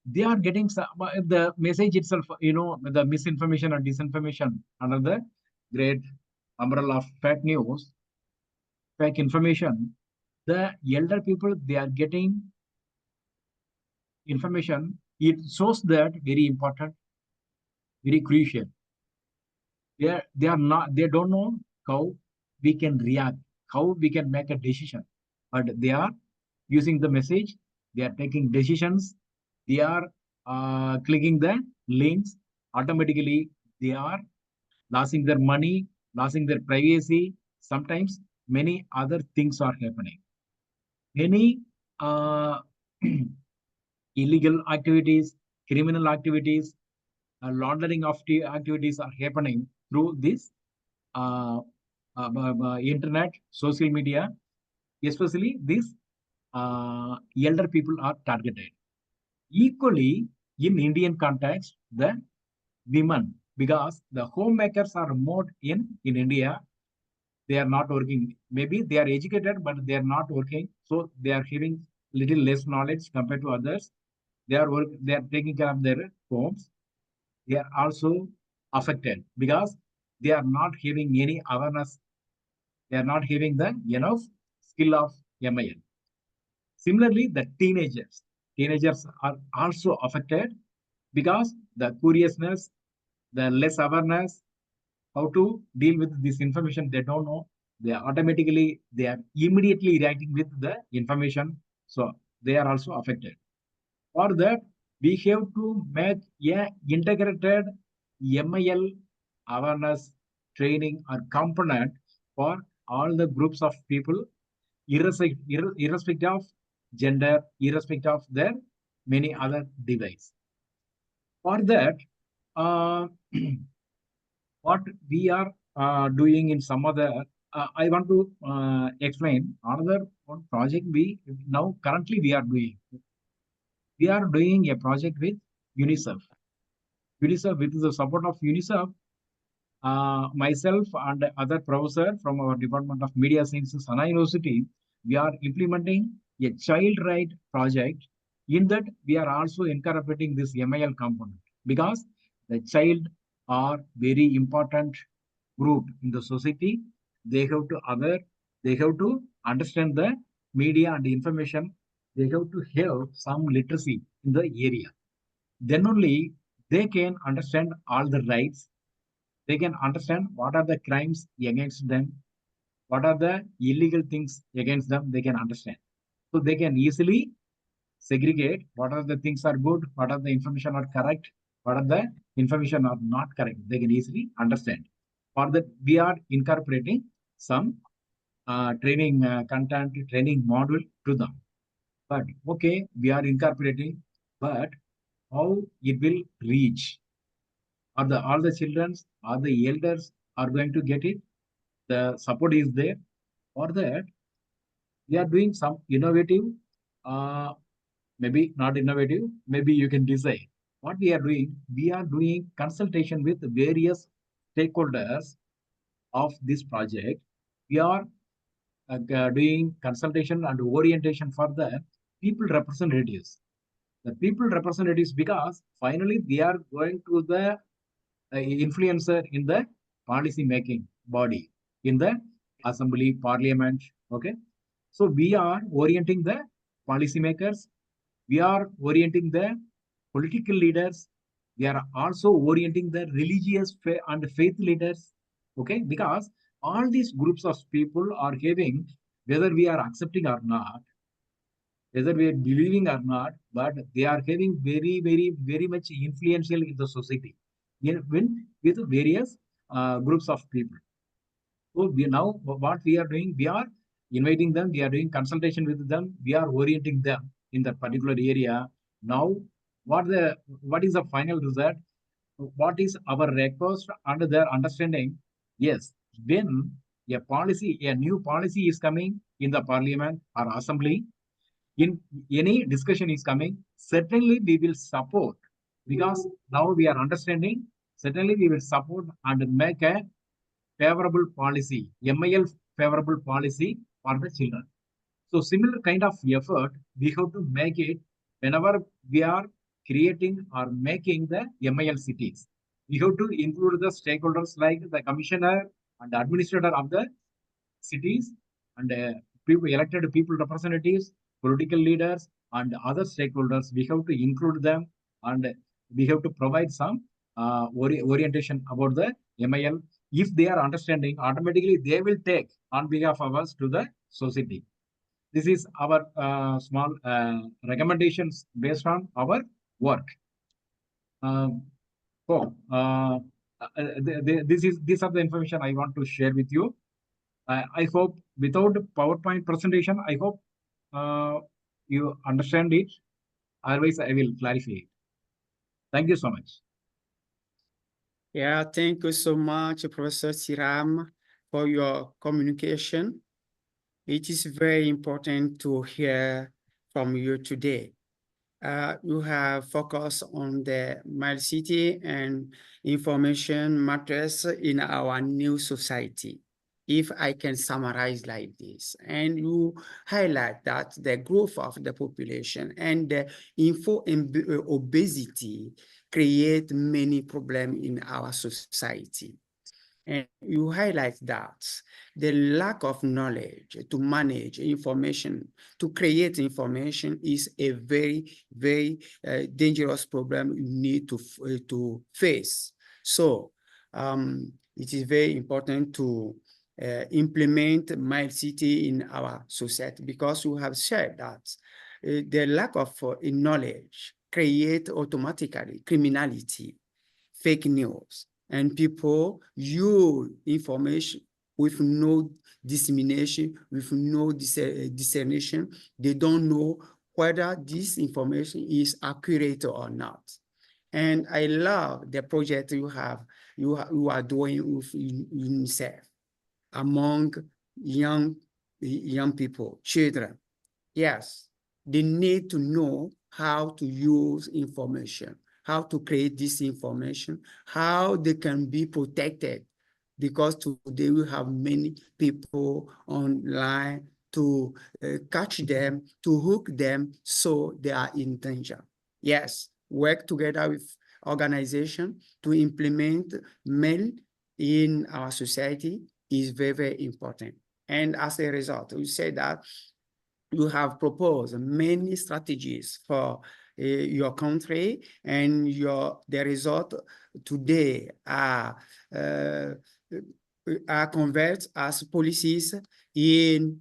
[SPEAKER 5] they are getting some, the message itself, the misinformation and disinformation under the great umbrella of fake news, fake information. The elder people, they are getting information. It shows that very important, very crucial. They are not, they don't know how we can react, how we can make a decision, but they are using the message, they are taking decisions, they are clicking the links, automatically they are losing their money, losing their privacy. Sometimes many other things are happening. Many illegal activities, criminal activities, laundering of activities are happening through this internet, social media, especially these elder people are targeted. Equally, in Indian context, the women, because the homemakers are more in India, they are not working. Maybe they are educated, but they are not working. So they are having little less knowledge compared to others. They are taking care of their homes. They are also affected because they are not having any awareness. They are not having the enough skill of MIL. Similarly, the teenagers are also affected because the curiousness, the less awareness, how to deal with this information, they don't know. They are immediately reacting with the information. So they are also affected. For that, we have to make a integrated MIL awareness training or component for all the groups of people, irrespective of gender, irrespective of their many other devices. For that, what we are doing in some other, I want to explain another one project we now currently we are doing. We are doing a project with UNICEF. UNICEF, with the support of UNICEF, myself and other professor from our Department of Media Sciences, Anna University, we are implementing a child right project. In that, we are also incorporating this MIL component because the child are very important group in the society. They have to understand the media and information. They have to have some literacy in the area. Then only they can understand all the rights. They can understand what are the crimes against them, what are the illegal things against them. They can understand. So they can easily segregate what are the things are good, what are the information are correct, what are the information are not correct. They can easily understand. For that, we are incorporating some training content, training module to them. But okay, we are incorporating, but how it will reach? Are the all the children, are the elders are going to get it? The support is there. For that, we are doing some innovative, maybe not innovative, maybe you can decide. What we are doing consultation with various stakeholders of this project. We are doing consultation and orientation for the people representatives. The people representatives, because finally they are going to the influencer in the policy making body, in the assembly, parliament. Okay. So we are orienting the policymakers. We are orienting the political leaders. We are also orienting the religious and faith leaders. Okay. Because all these groups of people are having, whether we are accepting or not, whether we are believing or not, but they are having very, very, very much influential in the society with various groups of people. So we now what we are doing, we are inviting them, we are doing consultation with them, we are orienting them in that particular area. Now, what is the final result? What is our request under their understanding? Yes, when a new policy is coming in the parliament or assembly, in any discussion is coming, certainly we will support, because now we are understanding, certainly we will support and make a favorable policy, MIL favorable policy for the children. So similar kind of effort, we have to make it whenever we are creating or making the MILCities. We have to include the stakeholders like the commissioner and the administrator of the cities and elected people representatives, political leaders, and other stakeholders. We have to include them, and we have to provide some orientation about the MIL. If they are understanding, automatically they will take on behalf of us to the society. This is our small recommendations based on our work. These are the information I want to share with you. I hope without PowerPoint presentation, I hope you understand it. Otherwise, I will clarify it. Thank you so much.
[SPEAKER 2] Yeah, thank you so much, Professor Siram, for your communication. It is very important to hear from you today. You have focused on the MILCity and information matters in our new society. If I can summarize like this, and you highlight that the growth of the population and the obesity create many problems in our society. And you highlight that the lack of knowledge to manage information, to create information is a very, very dangerous problem you need to face. So it is very important to implement MILCity in our society, because you have shared that the lack of knowledge create automatically criminality, fake news, and people use information with no dissemination, with no discernation. They don't know whether this information is accurate or not. And I love the project you are doing with UNICEF among young people, children. Yes, they need to know how to use information, how to create this information, how they can be protected, because today we have many people online to catch them, to hook them, so they are in danger. Yes, work together with organization to implement MIL in our society is very, very important. And as a result, we say that you have proposed many strategies for your country, and the result today are converted as policies in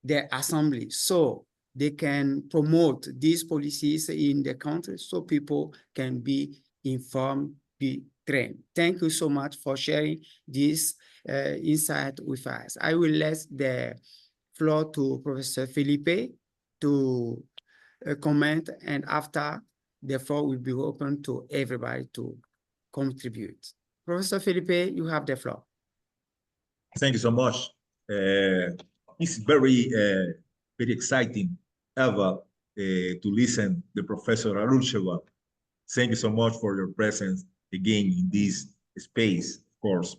[SPEAKER 2] the assembly, so they can promote these policies in the country so people can be informed, be trained. Thank you so much for sharing this insight with us. I will let the floor to Professor Felipe to comment, and after the floor will be open to everybody to contribute. Professor Felipe, you have the floor.
[SPEAKER 1] Thank you so much. It's very exciting ever to listen to Professor Arusheva. Thank you so much for your presence again in this space. Of course,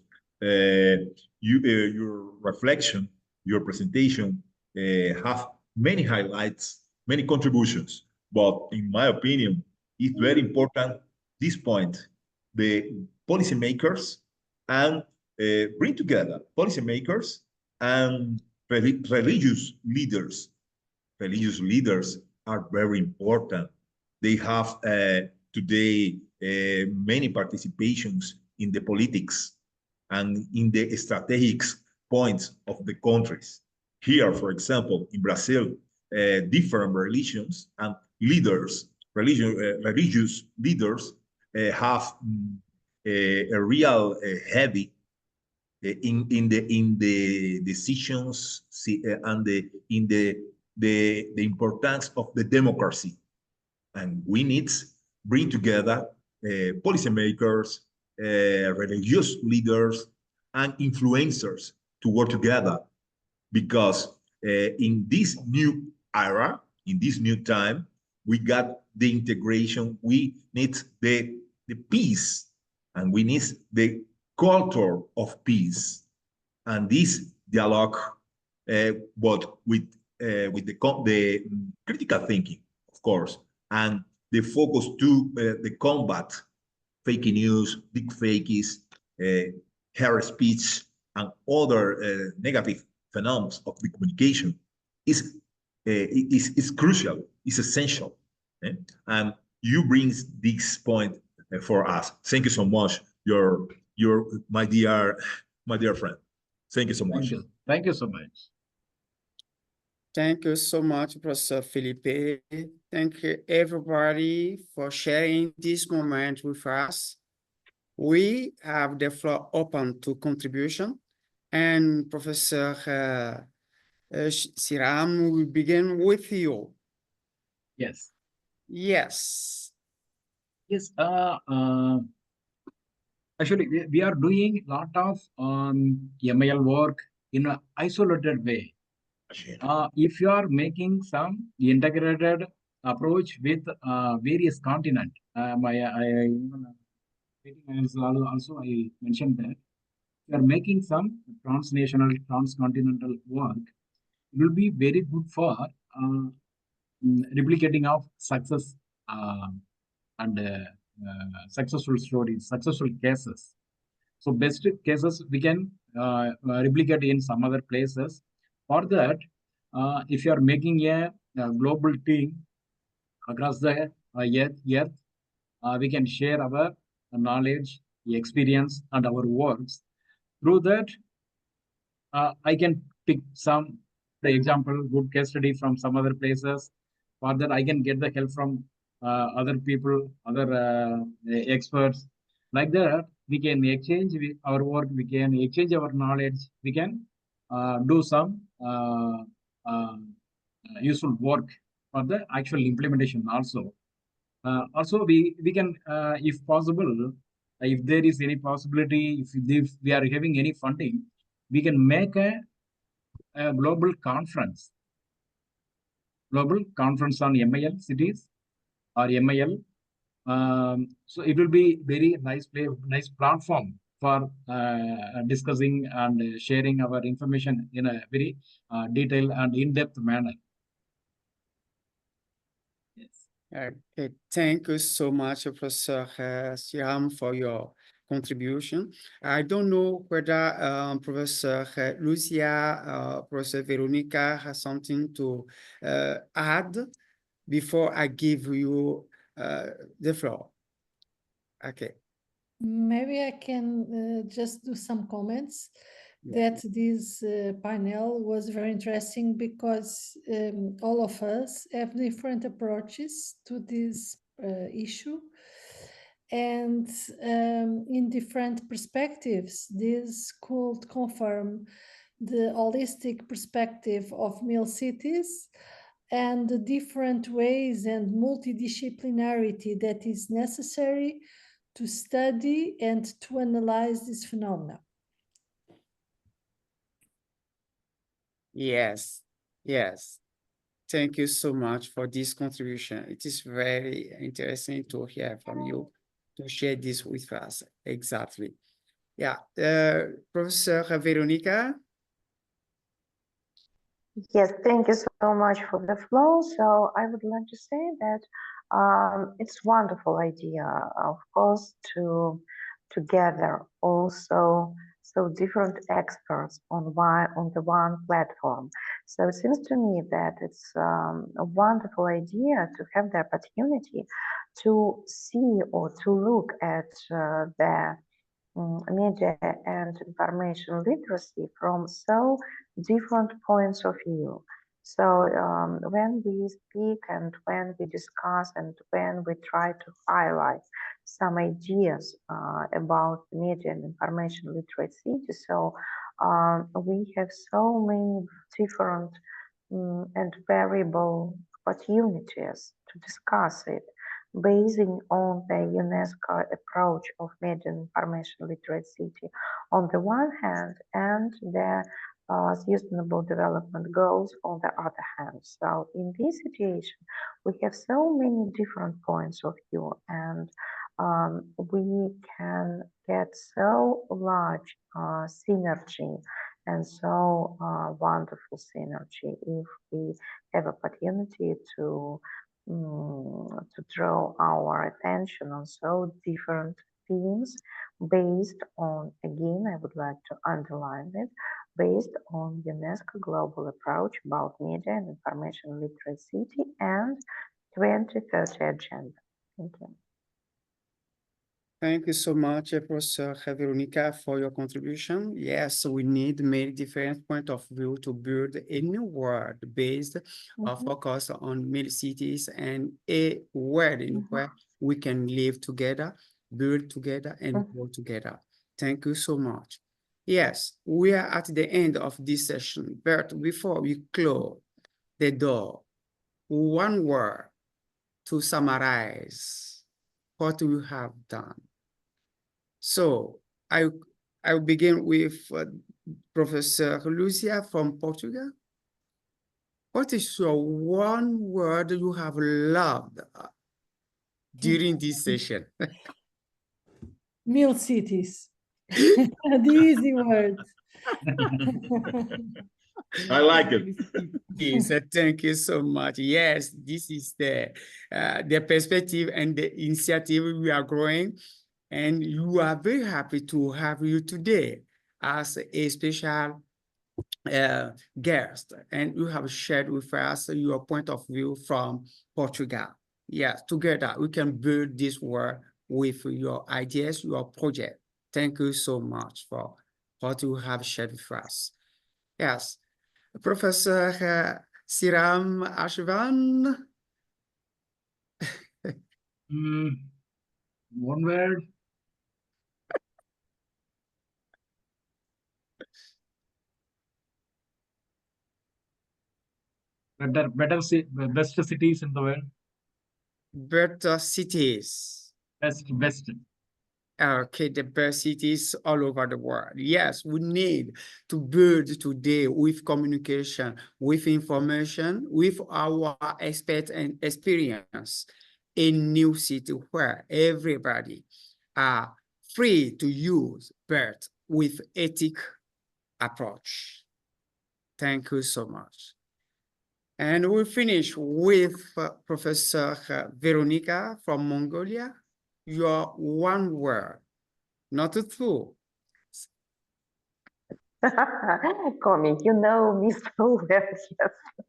[SPEAKER 1] your reflection, your presentation have many highlights, many contributions. But in my opinion, it's very important this point: the policymakers and bring together policymakers and religious leaders. Religious leaders are very important. They have today many participations in the politics and in the strategic points of the countries. Here, for example, in Brazil, different religions and leaders, religious leaders have a real heavy in the decisions and in the importance of the democracy. And we need to bring together policymakers, religious leaders, and influencers to work together, because in this new era, in this new time, we got the integration, we need the peace, and we need the culture of peace. And this dialogue, but with the critical thinking, of course, and the focus to the combat fake news, big fakes, hate speech, and other negative phenomena of the communication is crucial, is essential. And you bring this point for us. Thank you so much. You're my dear friend. Thank you so much.
[SPEAKER 5] Thank you so much.
[SPEAKER 2] Thank you so much, Professor Felipe. Thank you, everybody, for sharing this moment with us. We have the floor open to contribution, and Professor Siram, we begin with you.
[SPEAKER 5] Yes.
[SPEAKER 2] Yes.
[SPEAKER 5] Yes. Actually, we are doing a lot of MIL work in an isolated way. If you are making some integrated approach with various continents, also I mentioned that you are making some transnational, transcontinental work, it will be very good for replicating of success and successful stories, successful cases. So best cases we can replicate in some other places. For that, if you are making a global team across the earth, we can share our knowledge, experience, and our works. Through that, I can pick some, the example, good case study from some other places. For that, I can get the help from other people, other experts. Like that, we can exchange our work, we can exchange our knowledge, we can do some useful work for the actual implementation also. Also, we can, if possible, if there is any possibility, if we are having any funding, we can make a global conference on MILCities or MIL. So it will be very nice platform for discussing and sharing our information in a very detailed and in-depth manner. Yes.
[SPEAKER 2] Okay, thank you so much, Professor Siram, for your contribution. I don't know whether Professor Lucia, Professor Veronica has something to add before I give you the floor. Okay.
[SPEAKER 3] Maybe I can just do some comments. That this panel was very interesting because all of us have different approaches to this issue, and in different perspectives. This could confirm the holistic perspective of MILCities and the different ways and multidisciplinarity that is necessary to study and to analyze this phenomena.
[SPEAKER 2] Yes, yes. Thank you so much for this contribution. It is very interesting to hear from you, to share this with us. Exactly. Yeah, Professor Veronica.
[SPEAKER 4] Yes, thank you so much for the flow. So I would like to say that it's wonderful idea, of course, to gather also so different experts on the one platform. So it seems to me that it's a wonderful idea to have the opportunity to see or to look at the media and information literacy from so different points of view. So when we speak and when we discuss and when we try to highlight some ideas about media and information literacy, so we have so many different and variable opportunities to discuss it, basing on the UNESCO approach of media and information literacy on the one hand, and the sustainable development goals on the other hand. So in this situation, we have so many different points of view, and we can get so large synergy and so wonderful synergy if we have opportunity to draw our attention on so different themes based on, again, I would like to underline it, based on UNESCO global approach about media and information literacy and 2030 agenda. Thank you.
[SPEAKER 2] Thank you so much, Professor Veronica, for your contribution. Yes, we need many different points of view to build a new world based on focus on MILCities and a world in where we can live together, build together, and grow together. Thank you so much. Yes, we are at the end of this session, but before we close the door, one word to summarize what we have done. So I will begin with Professor Lucia from Portugal. What is your one word you have loved during this session?
[SPEAKER 3] MILCities. The easy word.
[SPEAKER 1] I like it.
[SPEAKER 2] Yes, thank you so much. Yes, this is the perspective and the initiative we are growing. And you are very happy to have you today as a special guest. And you have shared with us your point of view from Portugal. Yes, together we can build this world with your ideas, your project. Thank you so much for what you have shared with us. Yes, Professor Siram Ashvan.
[SPEAKER 5] One word. Best cities in the world.
[SPEAKER 2] Better cities.
[SPEAKER 5] Best.
[SPEAKER 2] Okay, the best cities all over the world. Yes, we need to build today with communication, with information, with our expert and experience, a new city where everybody are free to use, but with ethic approach. Thank you so much. And we'll finish with Professor Veronica from Mongolia. Your one word. Not a two.
[SPEAKER 4] Komi, you know me so well.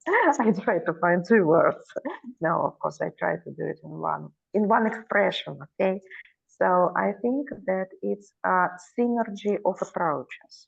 [SPEAKER 4] Yes, I try to find 2 words. No, of course, I try to do it in one expression. Okay, so I think that it's a synergy of approaches.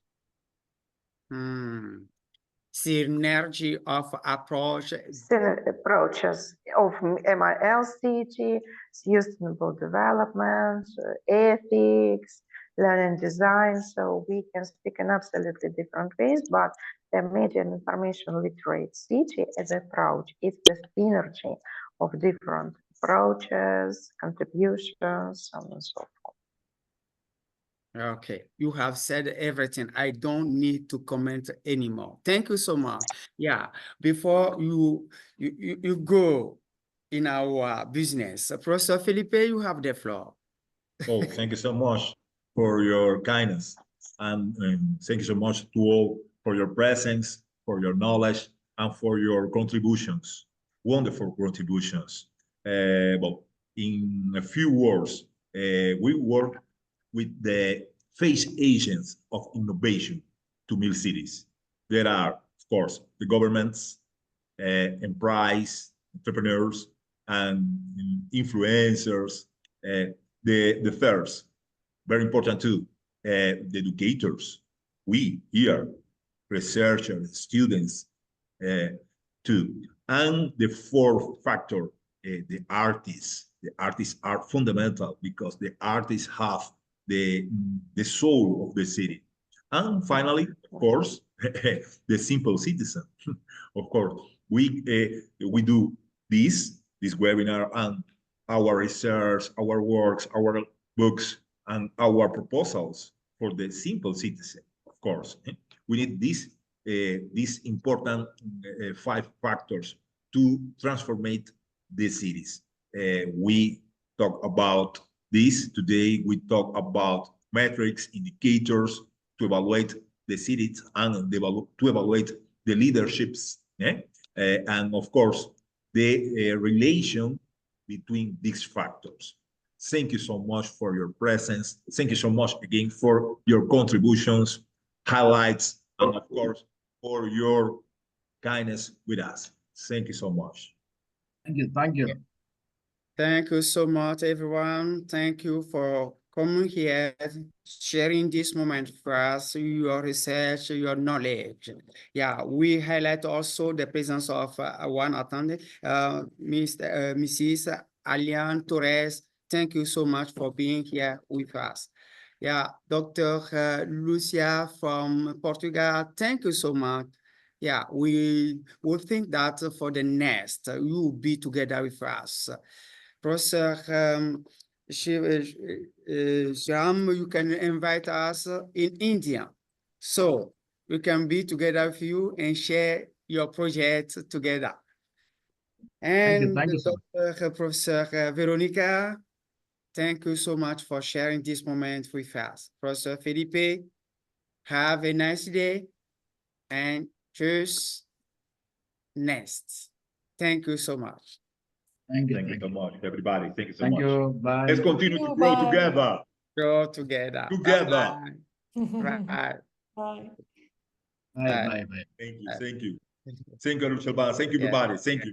[SPEAKER 2] Synergy of approach.
[SPEAKER 4] Approaches of MILCities, sustainable development, ethics, learning design. So we can speak in absolutely different ways, but the media and information literate city as an approach is the synergy of different approaches, contributions, so on and so forth.
[SPEAKER 2] Okay, you have said everything. I don't need to comment anymore. Thank you so much. Yeah, before you go in our business, Professor Felipe, you have the floor.
[SPEAKER 1] Oh, thank you so much for your kindness. And thank you so much to all for your presence, for your knowledge, and for your contributions. Wonderful contributions. Well, in a few words, we work with the face agents of innovation to MILCities. There are, of course, the governments, enterprise, entrepreneurs, and influencers, the first, very important too, the educators, we here, researchers, students too. And the fourth factor, the artists. The artists are fundamental because the artists have the soul of the city. And finally, of course, the simple citizen. Of course, we do this webinar and our research, our works, our books, and our proposals for the simple citizen, of course. We need these important 5 factors to transform the cities. We talk about this today. We talk about metrics, indicators to evaluate the cities and to evaluate the leaderships. And of course, the relation between these factors. Thank you so much for your presence. Thank you so much again for your contributions, highlights, and of course, for your kindness with us. Thank you so much.
[SPEAKER 5] Thank you. Thank you.
[SPEAKER 2] Thank you so much, everyone. Thank you for coming here, sharing this moment for us, your research, your knowledge. Yeah, we highlight also the presence of one attendant, Mrs. Alian Torres. Thank you so much for being here with us. Yeah, Dr. Lucia from Portugal, thank you so much. Yeah, we will think that for the next, you will be together with us. Professor Sham, you can invite us in India. So we can be together with you and share your project together. And
[SPEAKER 5] Thank you so much.
[SPEAKER 2] Professor Veronica, thank you so much for sharing this moment with us. Professor Felipe, have a nice day and cheers next. Thank you so much.
[SPEAKER 5] Thank you.
[SPEAKER 1] Thank you so much, everybody. Thank you so
[SPEAKER 5] Thank
[SPEAKER 1] much.
[SPEAKER 5] you. Bye.
[SPEAKER 1] Let's continue to grow
[SPEAKER 3] Bye.
[SPEAKER 1] together.
[SPEAKER 2] Grow together.
[SPEAKER 1] Together.
[SPEAKER 2] Bye.
[SPEAKER 3] Bye.
[SPEAKER 5] Bye.
[SPEAKER 2] Bye.
[SPEAKER 5] Bye. Bye.
[SPEAKER 1] Thank you. Thank you. Thank you, Luciano. Thank you,
[SPEAKER 2] Yeah.
[SPEAKER 1] everybody. Thank you.